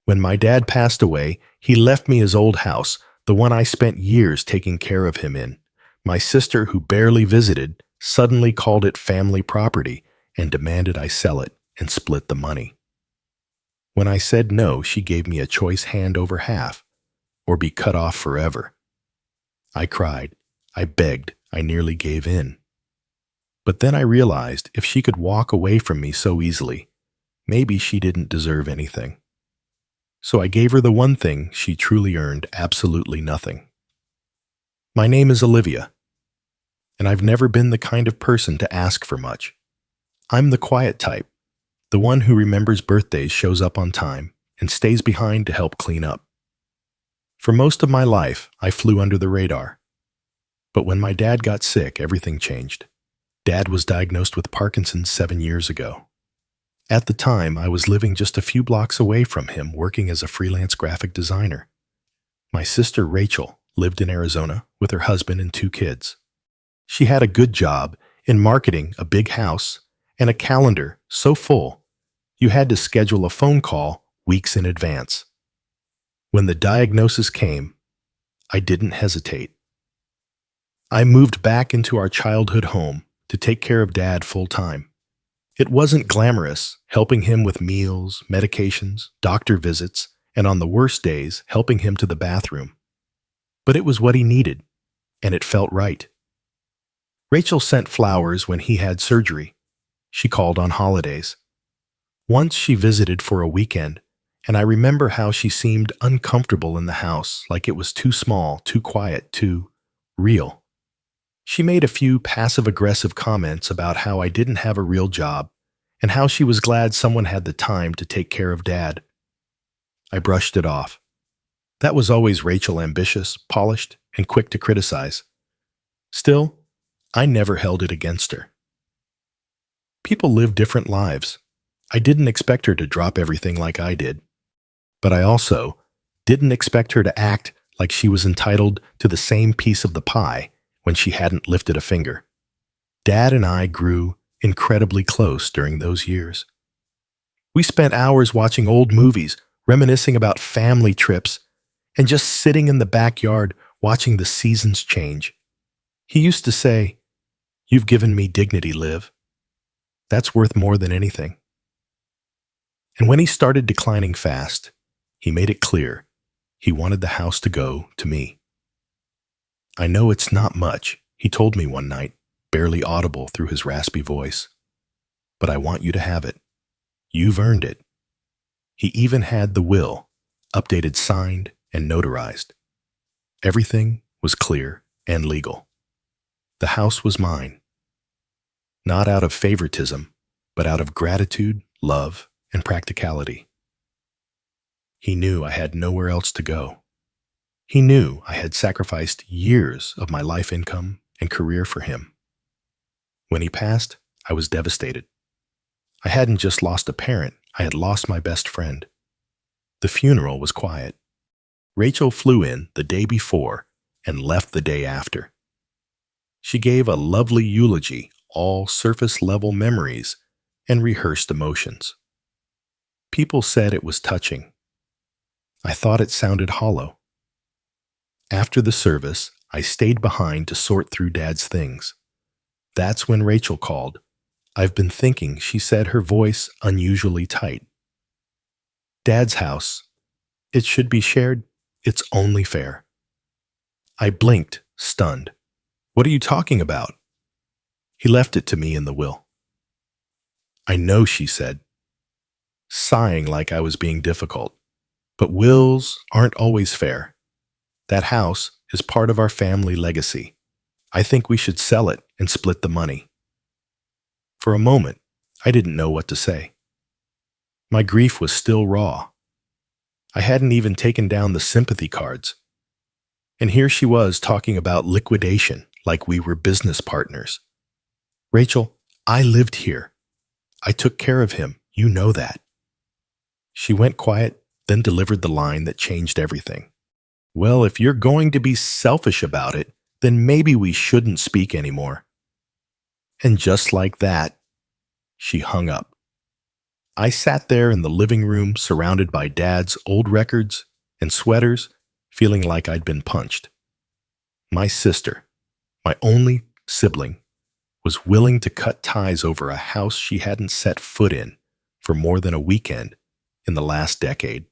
When my dad passed away, he left me his old house, the one I spent years taking care of him in. My sister, who barely visited, suddenly called it family property and demanded I sell it and split the money. When I said no, she gave me a choice: hand over half or be cut off forever. I cried. I begged. I nearly gave in. But then I realized if she could walk away from me so easily, maybe she didn't deserve anything. So I gave her the one thing she truly earned: absolutely nothing. My name is Olivia, and I've never been the kind of person to ask for much. I'm the quiet type, the one who remembers birthdays, shows up on time, and stays behind to help clean up. For most of my life, I flew under the radar. But when my dad got sick, everything changed. Dad was diagnosed with Parkinson's 7 years ago. At the time, I was living just a few blocks away from him, working as a freelance graphic designer. My sister, Rachel, lived in Arizona with her husband and 2 kids. She had a good job in marketing, a big house, and a calendar so full you had to schedule a phone call weeks in advance. When the diagnosis came, I didn't hesitate. I moved back into our childhood home to take care of Dad full-time. It wasn't glamorous, helping him with meals, medications, doctor visits, and on the worst days, helping him to the bathroom. But it was what he needed, and it felt right. Rachel sent flowers when he had surgery. She called on holidays. Once she visited for a weekend, and I remember how she seemed uncomfortable in the house, like it was too small, too quiet, too real. She made a few passive-aggressive comments about how I didn't have a real job and how she was glad someone had the time to take care of Dad. I brushed it off. That was always Rachel: ambitious, polished, and quick to criticize. Still, I never held it against her. People live different lives. I didn't expect her to drop everything like I did. But I also didn't expect her to act like she was entitled to the same piece of the pie when she hadn't lifted a finger. Dad and I grew incredibly close during those years. We spent hours watching old movies, reminiscing about family trips, and just sitting in the backyard watching the seasons change. He used to say, "You've given me dignity, Liv. That's worth more than anything." And when he started declining fast, he made it clear he wanted the house to go to me. "I know it's not much," he told me one night, barely audible through his raspy voice, "but I want you to have it. You've earned it." He even had the will, updated, signed, and notarized. Everything was clear and legal. The house was mine. Not out of favoritism, but out of gratitude, love, and practicality. He knew I had nowhere else to go. He knew I had sacrificed years of my life income and career for him. When he passed, I was devastated. I hadn't just lost a parent, I had lost my best friend. The funeral was quiet. Rachel flew in the day before and left the day after. She gave a lovely eulogy, all surface-level memories and rehearsed emotions. People said it was touching. I thought it sounded hollow. After the service, I stayed behind to sort through Dad's things. That's when Rachel called. "I've been thinking," she said, her voice unusually tight. "Dad's house. It should be shared. It's only fair." I blinked, stunned. "What are you talking about?" "He left it to me in the will." "I know," she said, sighing like I was being difficult. "But wills aren't always fair. That house is part of our family legacy. I think we should sell it and split the money." For a moment, I didn't know what to say. My grief was still raw. I hadn't even taken down the sympathy cards. And here she was talking about liquidation like we were business partners. "Rachel, I lived here. I took care of him. You know that." She went quiet, then delivered the line that changed everything. "Well, if you're going to be selfish about it, then maybe we shouldn't speak anymore." And just like that, she hung up. I sat there in the living room surrounded by Dad's old records and sweaters, feeling like I'd been punched. My sister, my only sibling, was willing to cut ties over a house she hadn't set foot in for more than a weekend in the last decade.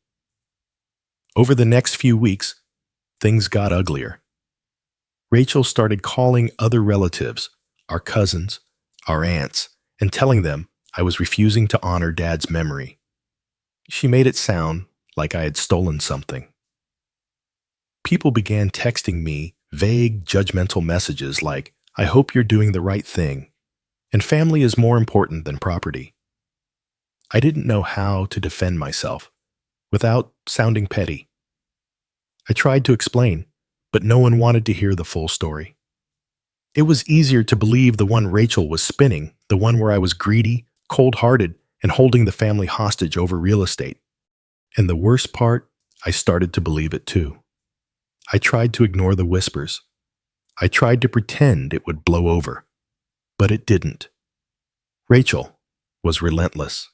Over the next few weeks, things got uglier. Rachel started calling other relatives, our cousins, our aunts, and telling them I was refusing to honor Dad's memory. She made it sound like I had stolen something. People began texting me vague, judgmental messages like, "I hope you're doing the right thing," and "family is more important than property." I didn't know how to defend myself without sounding petty. I tried to explain, but no one wanted to hear the full story. It was easier to believe the one Rachel was spinning, the one where I was greedy, cold-hearted, and holding the family hostage over real estate. And the worst part, I started to believe it too. I tried to ignore the whispers. I tried to pretend it would blow over, but it didn't. Rachel was relentless.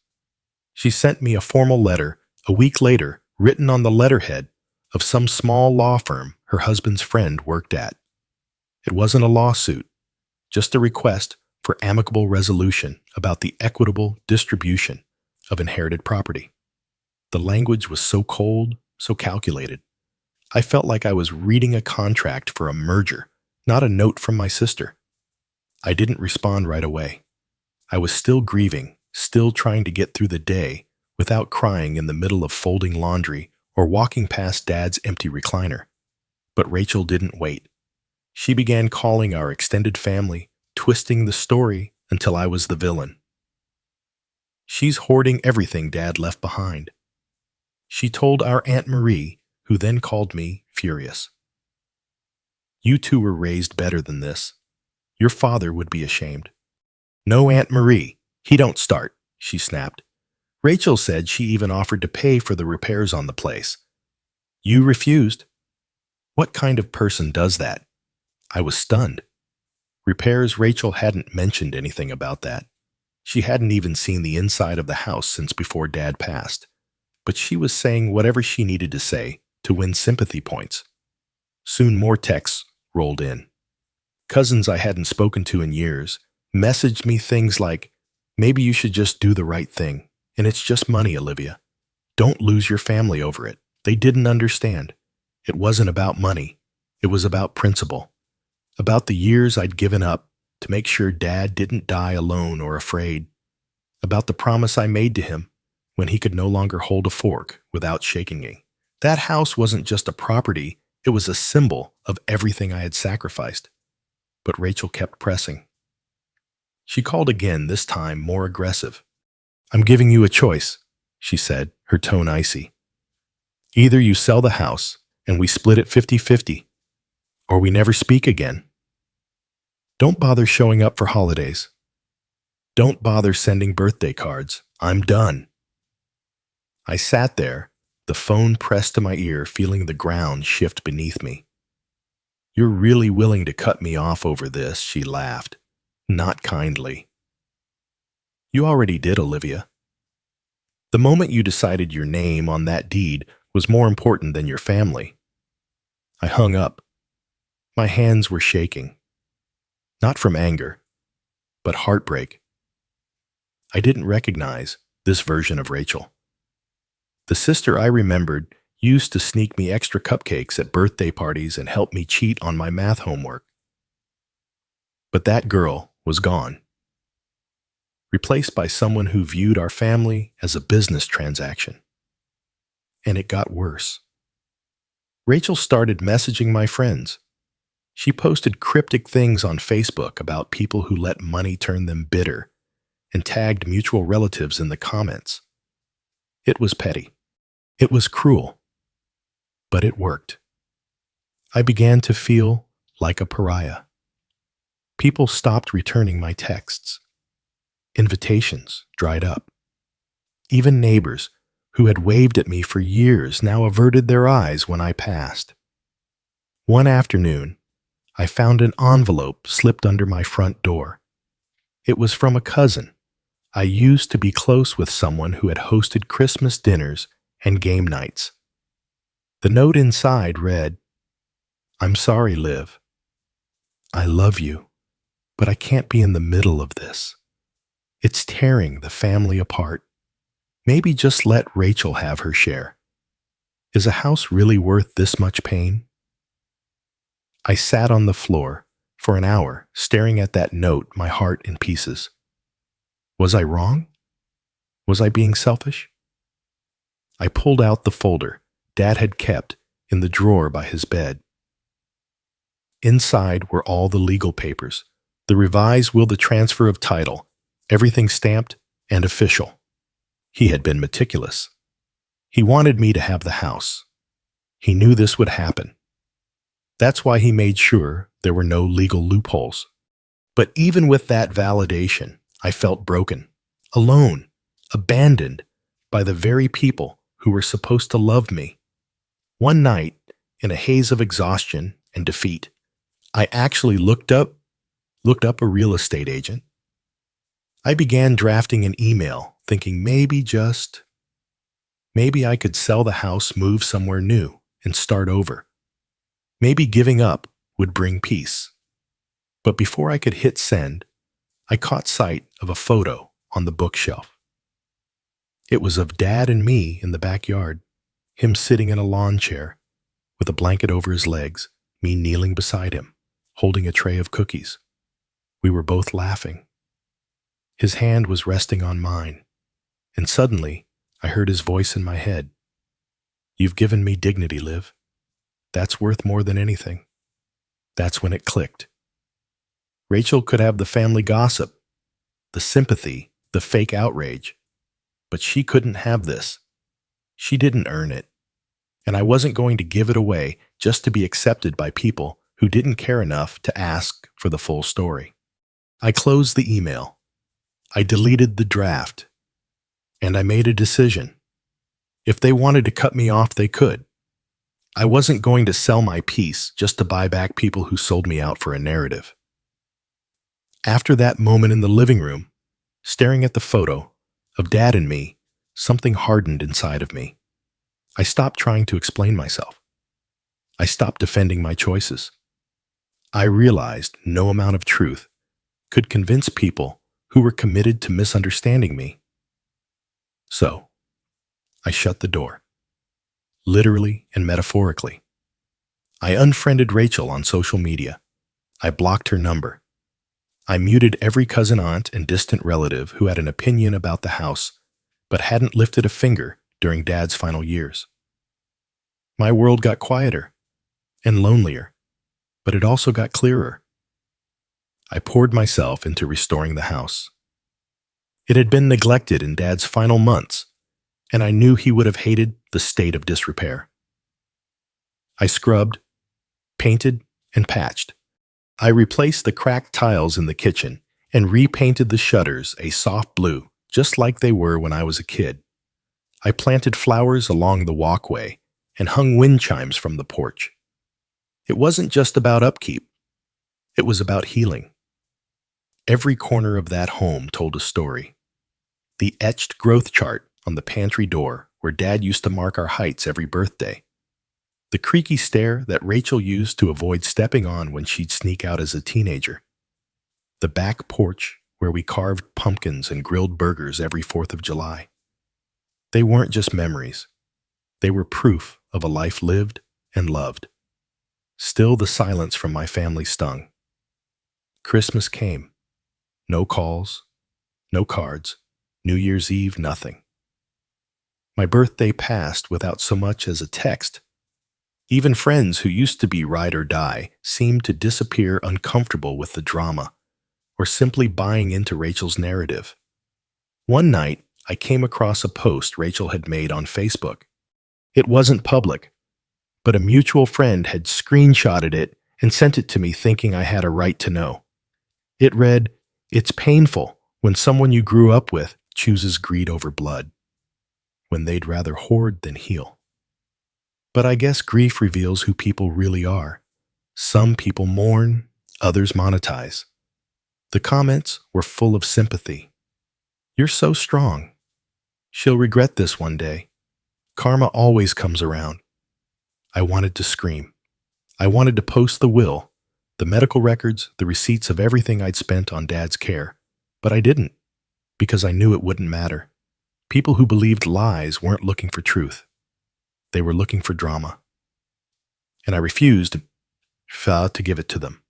She sent me a formal letter a week later, written on the letterhead of some small law firm her husband's friend worked at. It wasn't a lawsuit, just a request for amicable resolution about the equitable distribution of inherited property. The language was so cold, so calculated. I felt like I was reading a contract for a merger, not a note from my sister. I didn't respond right away. I was still grieving, still trying to get through the day without crying in the middle of folding laundry or walking past Dad's empty recliner. But Rachel didn't wait. She began calling our extended family, twisting the story until I was the villain. "She's hoarding everything Dad left behind," she told our Aunt Marie, who then called me furious. "You two were raised better than this. Your father would be ashamed." "No, Aunt Marie, he don't start," she snapped. "Rachel said she even offered to pay for the repairs on the place. You refused." "What kind of person does that?" I was stunned. Repairs, Rachel hadn't mentioned anything about that. She hadn't even seen the inside of the house since before Dad passed. But she was saying whatever she needed to say to win sympathy points. Soon more texts rolled in. Cousins I hadn't spoken to in years messaged me things like, "Maybe you should just do the right thing, and it's just money, Olivia. Don't lose your family over it." They didn't understand. It wasn't about money. It was about principle. About the years I'd given up to make sure Dad didn't die alone or afraid. About the promise I made to him when he could no longer hold a fork without shaking me. That house wasn't just a property, it was a symbol of everything I had sacrificed. But Rachel kept pressing. She called again, this time more aggressive. "I'm giving you a choice," she said, her tone icy. "Either you sell the house and we split it 50-50, or we never speak again. Don't bother showing up for holidays. Don't bother sending birthday cards. I'm done." I sat there, the phone pressed to my ear, feeling the ground shift beneath me. "You're really willing to cut me off over this," she laughed, not kindly. "You already did, Olivia. The moment you decided your name on that deed was more important than your family." I hung up. My hands were shaking. Not from anger, but heartbreak. I didn't recognize this version of Rachel. The sister I remembered used to sneak me extra cupcakes at birthday parties and help me cheat on my math homework. But that girl was gone, replaced by someone who viewed our family as a business transaction. And it got worse. Rachel started messaging my friends. She posted cryptic things on Facebook about people who let money turn them bitter and tagged mutual relatives in the comments. It was petty. It was cruel. But it worked. I began to feel like a pariah. People stopped returning my texts. Invitations dried up. Even neighbors who had waved at me for years now averted their eyes when I passed. One afternoon, I found an envelope slipped under my front door. It was from a cousin, I used to be close with someone who had hosted Christmas dinners and game nights. The note inside read, "I'm sorry, Liv. I love you, but I can't be in the middle of this. It's tearing the family apart. Maybe just let Rachel have her share. Is a house really worth this much pain?" I sat on the floor for an hour, staring at that note, my heart in pieces. Was I wrong? Was I being selfish? I pulled out the folder Dad had kept in the drawer by his bed. Inside were all the legal papers, the revised will, the transfer of title, everything stamped and official. He had been meticulous. He wanted me to have the house. He knew this would happen. That's why he made sure there were no legal loopholes. But even with that validation, I felt broken, alone, abandoned by the very people who were supposed to love me. One night, in a haze of exhaustion and defeat, I actually looked up a real estate agent. I began drafting an email, thinking maybe I could sell the house, move somewhere new, and start over. Maybe giving up would bring peace. But before I could hit send, I caught sight of a photo on the bookshelf. It was of Dad and me in the backyard, him sitting in a lawn chair with a blanket over his legs, me kneeling beside him, holding a tray of cookies. We were both laughing. His hand was resting on mine, and suddenly I heard his voice in my head. "You've given me dignity, Liv. That's worth more than anything." That's when it clicked. Rachel could have the family gossip, the sympathy, the fake outrage, but she couldn't have this. She didn't earn it, and I wasn't going to give it away just to be accepted by people who didn't care enough to ask for the full story. I closed the email. I deleted the draft, and I made a decision. If they wanted to cut me off, they could. I wasn't going to sell my peace just to buy back people who sold me out for a narrative. After that moment in the living room, staring at the photo of Dad and me, something hardened inside of me. I stopped trying to explain myself. I stopped defending my choices. I realized no amount of truth could convince people who were committed to misunderstanding me. So, I shut the door, literally and metaphorically. I unfriended Rachel on social media. I blocked her number. I muted every cousin, aunt, and distant relative who had an opinion about the house but hadn't lifted a finger during Dad's final years. My world got quieter and lonelier, but it also got clearer. I poured myself into restoring the house. It had been neglected in Dad's final months, and I knew he would have hated the state of disrepair. I scrubbed, painted, and patched. I replaced the cracked tiles in the kitchen and repainted the shutters a soft blue, just like they were when I was a kid. I planted flowers along the walkway and hung wind chimes from the porch. It wasn't just about upkeep. It was about healing. Every corner of that home told a story. The etched growth chart on the pantry door where Dad used to mark our heights every birthday. The creaky stair that Rachel used to avoid stepping on when she'd sneak out as a teenager. The back porch where we carved pumpkins and grilled burgers every 4th of July. They weren't just memories. They were proof of a life lived and loved. Still, the silence from my family stung. Christmas came. No calls, no cards, New Year's Eve, nothing. My birthday passed without so much as a text. Even friends who used to be ride or die seemed to disappear, uncomfortable with the drama, or simply buying into Rachel's narrative. One night, I came across a post Rachel had made on Facebook. It wasn't public, but a mutual friend had screenshotted it and sent it to me, thinking I had a right to know. It read, "It's painful when someone you grew up with chooses greed over blood, when they'd rather hoard than heal. But I guess grief reveals who people really are. Some people mourn, others monetize." The comments were full of sympathy. You're so strong. She'll regret this one day. Karma always comes around. I wanted to scream. I wanted to post the will, the medical records, the receipts of everything I'd spent on Dad's care. But I didn't, because I knew it wouldn't matter. People who believed lies weren't looking for truth. They were looking for drama. And I refused to give it to them.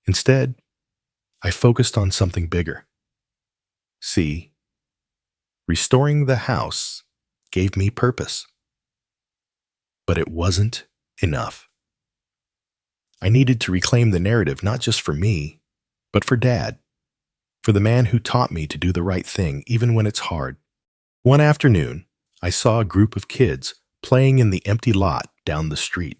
Instead, I focused on something bigger. See, restoring the house gave me purpose. But it wasn't enough. I needed to reclaim the narrative not just for me, but for Dad, for the man who taught me to do the right thing even when it's hard. One afternoon, I saw a group of kids playing in the empty lot down the street.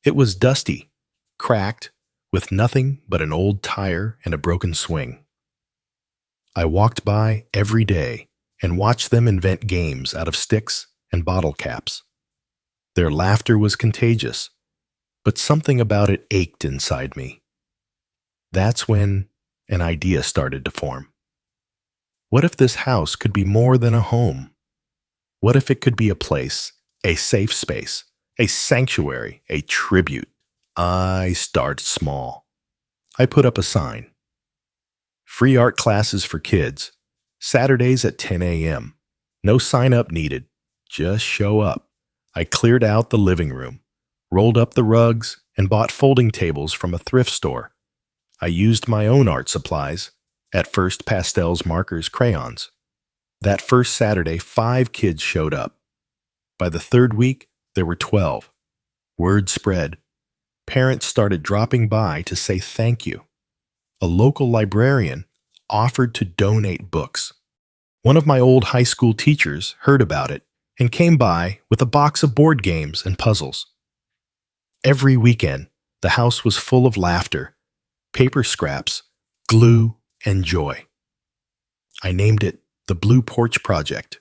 It was dusty, cracked, with nothing but an old tire and a broken swing. I walked by every day and watched them invent games out of sticks and bottle caps. Their laughter was contagious, but something about it ached inside me. That's when an idea started to form. What if this house could be more than a home? What if it could be a place, a safe space, a sanctuary, a tribute? I started small. I put up a sign. Free art classes for kids, Saturdays at 10 a.m. No sign-up needed, just show up. I cleared out the living room, rolled up the rugs, and bought folding tables from a thrift store. I used my own art supplies, at first pastels, markers, crayons. That first Saturday, 5 kids showed up. By the third week, there were 12. Word spread. Parents started dropping by to say thank you. A local librarian offered to donate books. One of my old high school teachers heard about it and came by with a box of board games and puzzles. Every weekend, the house was full of laughter, paper scraps, glue, and joy. I named it the Blue Porch Project.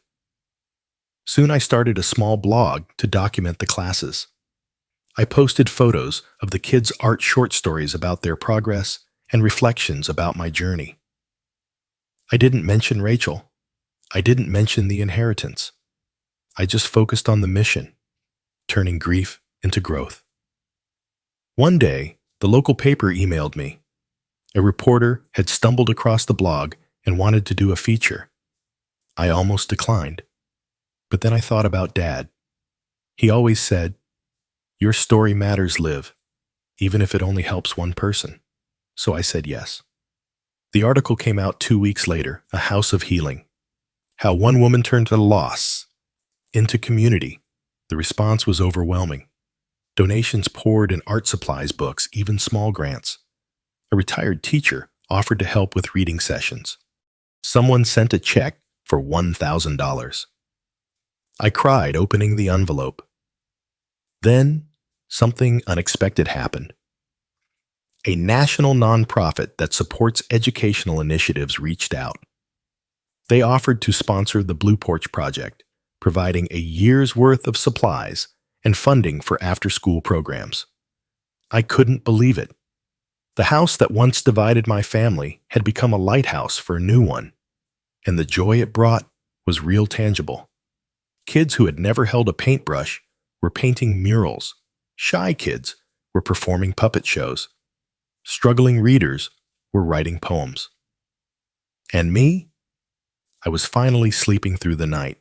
Soon I started a small blog to document the classes. I posted photos of the kids' art short stories about their progress and reflections about my journey. I didn't mention Rachel. I didn't mention the inheritance. I just focused on the mission, turning grief into growth. One day, the local paper emailed me. A reporter had stumbled across the blog and wanted to do a feature. I almost declined. But then I thought about Dad. He always said, "Your story matters, Liv, even if it only helps one person." So I said yes. The article came out 2 weeks later, A House of Healing. How one woman turned a loss into community. The response was overwhelming. Donations poured in art supplies, books, even small grants. A retired teacher offered to help with reading sessions. Someone sent a check for $1,000. I cried opening the envelope. Then, something unexpected happened. A national nonprofit that supports educational initiatives reached out. They offered to sponsor the Blue Porch Project, providing a year's worth of supplies and funding for after-school programs. I couldn't believe it. The house that once divided my family had become a lighthouse for a new one, and the joy it brought was real tangible. Kids who had never held a paintbrush were painting murals. Shy kids were performing puppet shows. Struggling readers were writing poems. And me? I was finally sleeping through the night.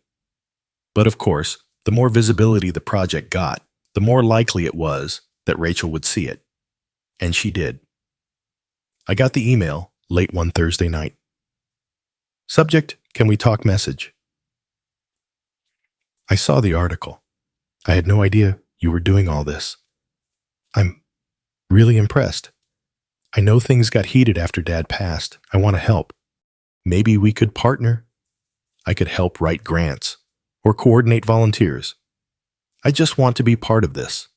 But of course, the more visibility the project got, the more likely it was that Rachel would see it. And she did. I got the email late one Thursday night. Subject, can we talk message? I saw the article. I had no idea you were doing all this. I'm really impressed. I know things got heated after Dad passed. I want to help. Maybe we could partner. I could help write grants or coordinate volunteers. I just want to be part of this.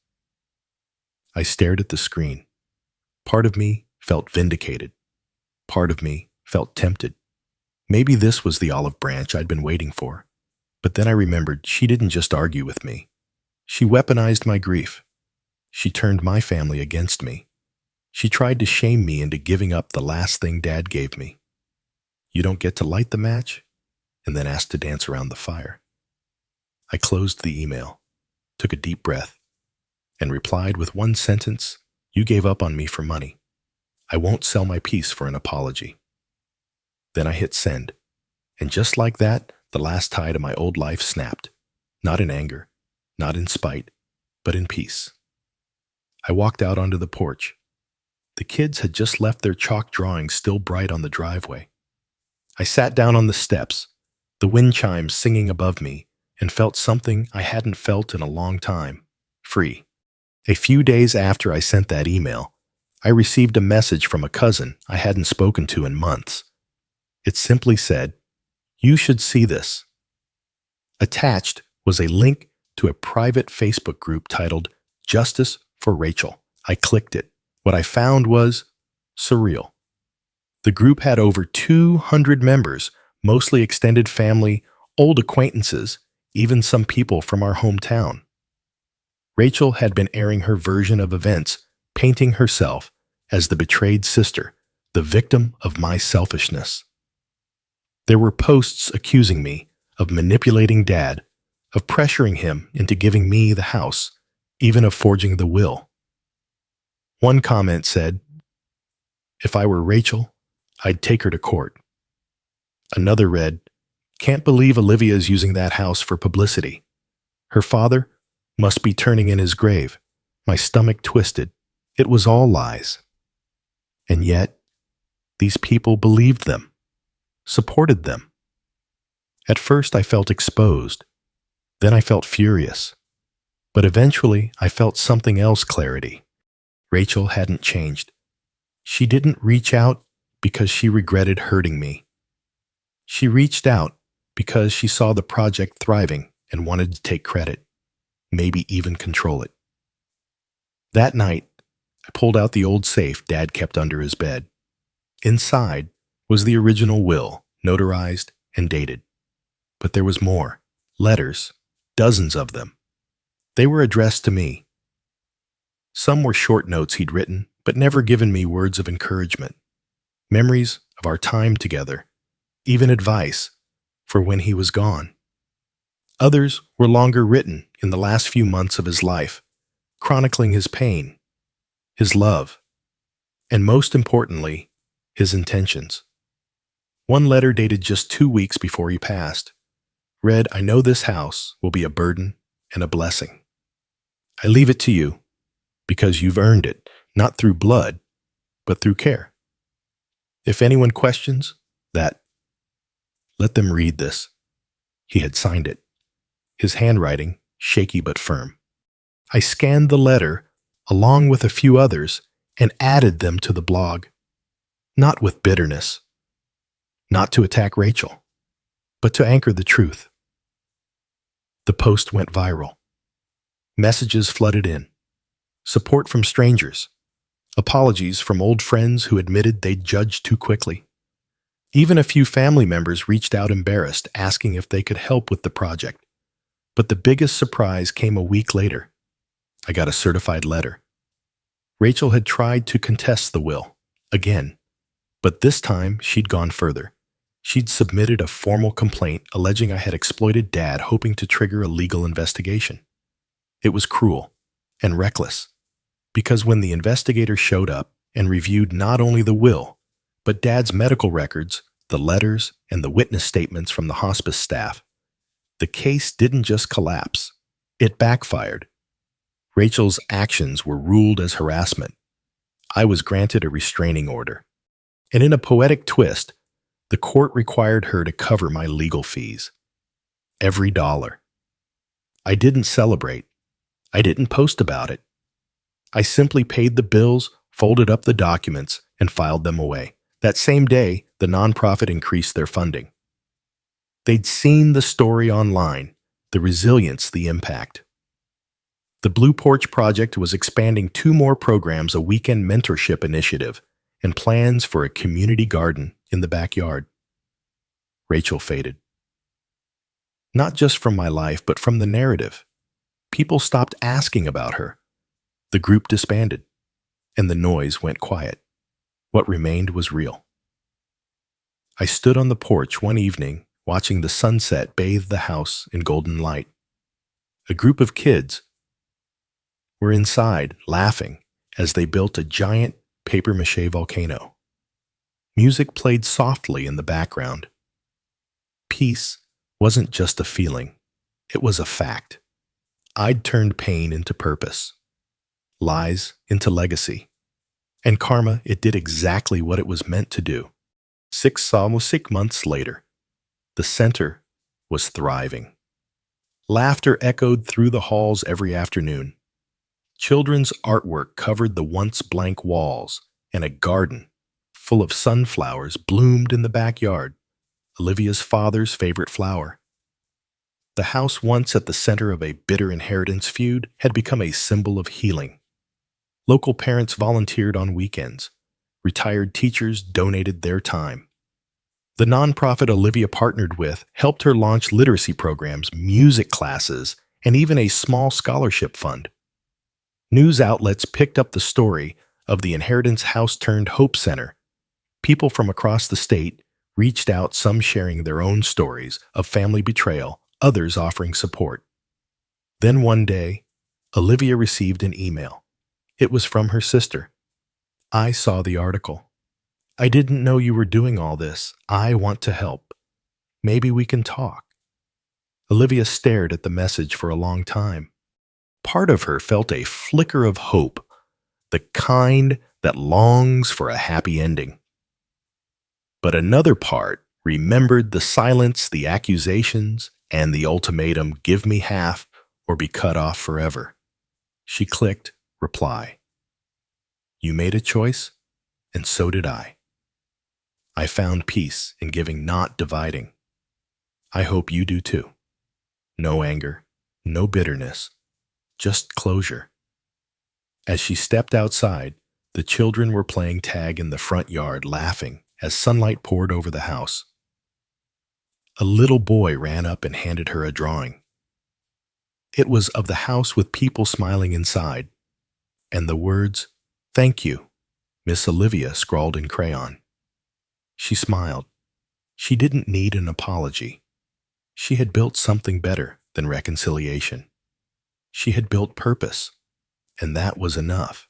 I stared at the screen. Part of me felt vindicated. Part of me felt tempted. Maybe this was the olive branch I'd been waiting for. But then I remembered she didn't just argue with me. She weaponized my grief. She turned my family against me. She tried to shame me into giving up the last thing Dad gave me. You don't get to light the match and then ask to dance around the fire. I closed the email, took a deep breath, and replied with one sentence, "You gave up on me for money. I won't sell my peace for an apology." Then I hit send, and just like that, the last tie to my old life snapped, not in anger, not in spite, but in peace. I walked out onto the porch. The kids had just left their chalk drawings still bright on the driveway. I sat down on the steps, the wind chimes singing above me, and felt something I hadn't felt in a long time: free. A few days after I sent that email, I received a message from a cousin I hadn't spoken to in months. It simply said, "You should see this." Attached was a link to a private Facebook group titled Justice for Rachel. I clicked it. What I found was surreal. The group had over 200 members, mostly extended family, old acquaintances, even some people from our hometown. Rachel had been airing her version of events, painting herself as the betrayed sister, the victim of my selfishness. There were posts accusing me of manipulating Dad, of pressuring him into giving me the house, even of forging the will. One comment said, "If I were Rachel, I'd take her to court." Another read, "Can't believe Olivia is using that house for publicity. Her father must be turning in his grave." My stomach twisted. It was all lies. And yet, these people believed them, supported them. At first I felt exposed. Then I felt furious. But eventually I felt something else: clarity. Rachel hadn't changed. She didn't reach out because she regretted hurting me. She reached out because she saw the project thriving and wanted to take credit, maybe even control it. That night, I pulled out the old safe Dad kept under his bed. Inside was the original will, notarized and dated. But there was more. Letters, dozens of them. They were addressed to me. Some were short notes he'd written, but never given me words of encouragement. Memories of our time together, even advice for when he was gone. Others were longer, written in the last few months of his life, chronicling his pain, his love, and most importantly, his intentions. One letter dated just 2 weeks before he passed read, "I know this house will be a burden and a blessing. I leave it to you because you've earned it, not through blood, but through care. If anyone questions that, let them read this." He had signed it, his handwriting shaky but firm. I scanned the letter along with a few others and added them to the blog, not with bitterness, not to attack Rachel, but to anchor the truth. The post went viral. Messages flooded in. Support from strangers. Apologies from old friends who admitted they'd judged too quickly. Even a few family members reached out embarrassed, asking if they could help with the project. But the biggest surprise came a week later. I got a certified letter. Rachel had tried to contest the will, again, but this time she'd gone further. She'd submitted a formal complaint alleging I had exploited Dad, hoping to trigger a legal investigation. It was cruel and reckless, because when the investigator showed up and reviewed not only the will, but Dad's medical records, the letters, and the witness statements from the hospice staff, the case didn't just collapse, it backfired. Rachel's actions were ruled as harassment. I was granted a restraining order. And in a poetic twist, the court required her to cover my legal fees. Every dollar. I didn't celebrate. I didn't post about it. I simply paid the bills, folded up the documents, and filed them away. That same day, the nonprofit increased their funding. They'd seen the story online, the resilience, the impact. The Blue Porch Project was expanding 2 more programs, a weekend mentorship initiative, and plans for a community garden in the backyard. Rachel faded. Not just from my life, but from the narrative. People stopped asking about her. The group disbanded, and the noise went quiet. What remained was real. I stood on the porch one evening, watching the sunset bathe the house in golden light. A group of kids were inside, laughing as they built a giant papier-mâché volcano. Music played softly in the background. Peace wasn't just a feeling, it was a fact. I'd turned pain into purpose, lies into legacy, and karma, it did exactly what it was meant to do. Almost 6 months later, the center was thriving. Laughter echoed through the halls every afternoon. Children's artwork covered the once blank walls, and a garden full of sunflowers bloomed in the backyard, Olivia's father's favorite flower. The house, once at the center of a bitter inheritance feud, had become a symbol of healing. Local parents volunteered on weekends. Retired teachers donated their time. The nonprofit Olivia partnered with helped her launch literacy programs, music classes, and even a small scholarship fund. News outlets picked up the story of the Inheritance House turned Hope Center. People from across the state reached out, some sharing their own stories of family betrayal, others offering support. Then one day, Olivia received an email. It was from her sister. "I saw the article. I didn't know you were doing all this. I want to help. Maybe we can talk." Olivia stared at the message for a long time. Part of her felt a flicker of hope, the kind that longs for a happy ending. But another part remembered the silence, the accusations, and the ultimatum, "Give me half or be cut off forever." She clicked reply. "You made a choice, and so did I. I found peace in giving, not dividing. I hope you do too. No anger, no bitterness, just closure." As she stepped outside, the children were playing tag in the front yard, laughing as sunlight poured over the house. A little boy ran up and handed her a drawing. It was of the house with people smiling inside, and the words, "Thank you, Miss Olivia," scrawled in crayon. She smiled. She didn't need an apology. She had built something better than reconciliation. She had built purpose, and that was enough.